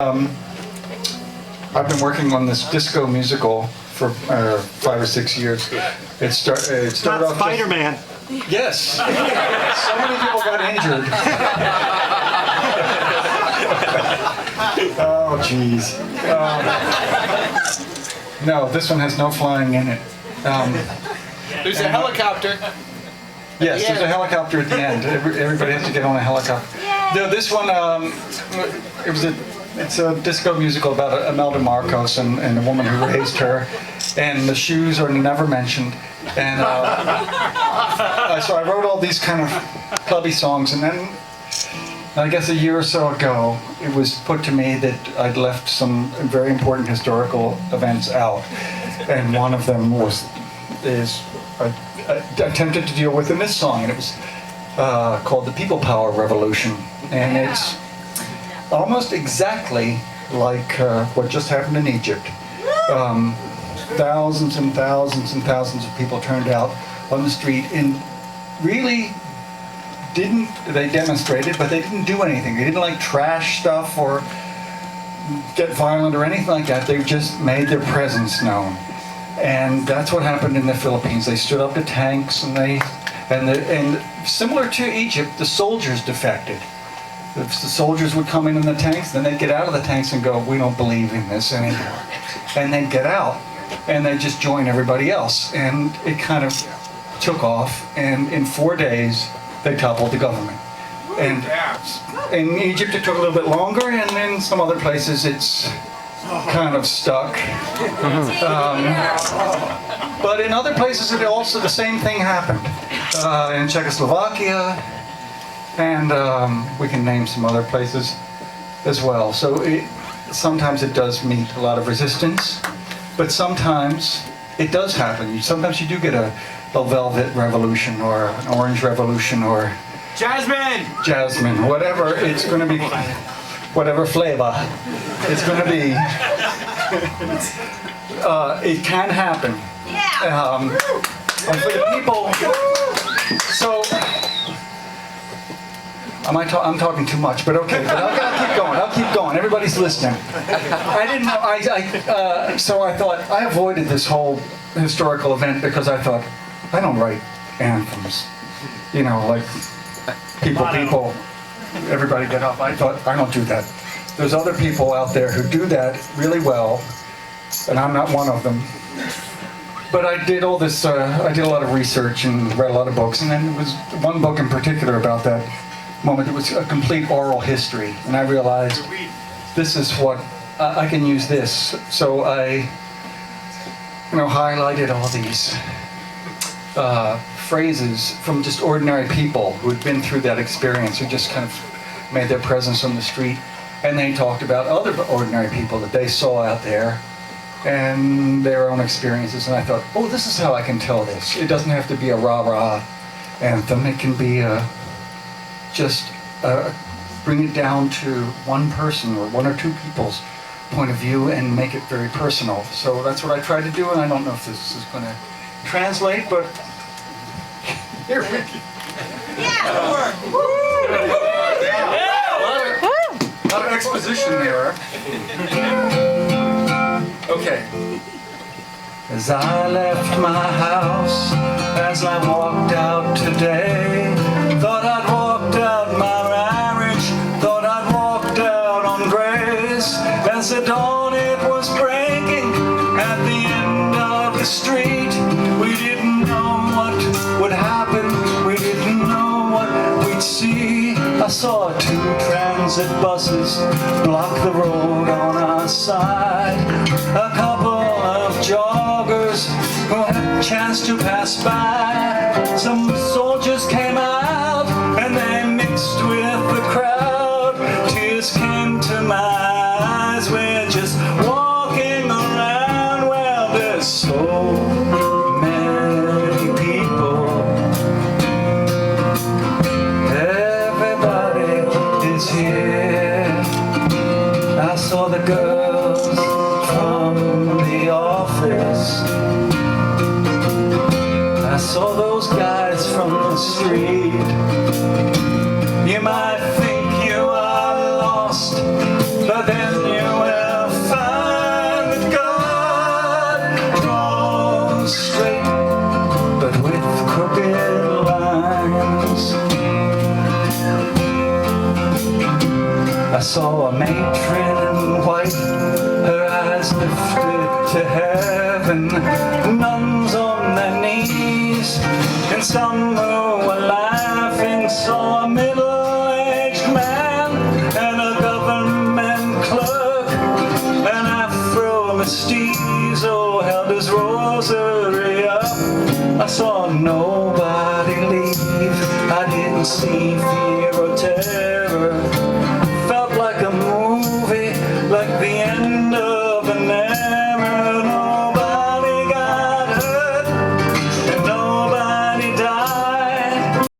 I've been working on this disco musical for 5 or 6 years. It started off Spider-Man. Yes. So many people got injured. Oh, jeez. No, this one has no flying in it. There's a helicopter. Yes, there's a helicopter at the end. Everybody has to get on a helicopter. No, this one, it's a disco musical about Imelda Marcos and the woman who raised her, and the shoes are never mentioned. And so I wrote all these kind of clubby songs, and then I guess a year or so ago, it was put to me that I'd left some very important historical events out, and one of them is I attempted to deal with in this song, and it was called the People Power Revolution, and it's almost exactly like what just happened in Egypt. Thousands and thousands and thousands of people turned out on the street and really they demonstrated, but they didn't do anything. They didn't like trash stuff or get violent or anything like that. They just made their presence known. And that's what happened in the Philippines. They stood up to tanks, and similar to Egypt, the soldiers defected. The soldiers would come in the tanks, then they'd get out of the tanks and go, "We don't believe in this anymore." And they'd get out, and they'd just join everybody else. And it kind of took off, and in 4 days, they toppled the government. And in Egypt, it took a little bit longer, and in some other places, it's kind of stuck. But in other places, it also the same thing happened. In Czechoslovakia, and we can name some other places as well. So sometimes it does meet a lot of resistance, but sometimes it does happen. Sometimes you do get a velvet revolution or an orange revolution or jasmine, whatever it's going to be. Whatever flavor it's going to be, it can happen. And for the people, so I'm talking too much, but okay. But I'll keep going. Everybody's listening. I didn't know. So I thought I avoided this whole historical event because I thought I don't write anthems, like people. Everybody get up. I thought, I don't do that. There's other people out there who do that really well, and I'm not one of them. But I did all this, I did a lot of research and read a lot of books, and then there was one book in particular about that moment. It was a complete oral history, and I realized this is what, I can use this. So I, highlighted all these phrases from just ordinary people who had been through that experience, who just kind of made their presence on the street, and they talked about other ordinary people that they saw out there and their own experiences. And I thought, oh, this is how I can tell this. It doesn't have to be a rah-rah anthem. It can be bring it down to one person or one or two people's point of view and make it very personal. So that's what I tried to do, and I don't know if this is going to translate, but here we go. A lot of exposition there. Okay. As I left my house, as I walked out today, thought I'd walked out my marriage, thought I'd walked out on grace. As the dawn it was breaking at the end of the street, we didn't know what would happen, we didn't know what we'd see. I saw 2 transit buses block the road on our side, a couple of joggers who had a chance to pass by. Some soldiers came out and they mixed with the crowd. Tears came to my eyes, we're just walking around. Well, there's so many people, everybody is here. I saw the girls from the office, I saw those guys from the street. You might think you are lost, but then you I saw a matron in white, her eyes lifted to heaven, nuns on their knees, and some who were laughing. Saw a middle-aged man and a government clerk, an Afro mestizo held his rosary up. I saw nobody leave, I didn't see fear or terror.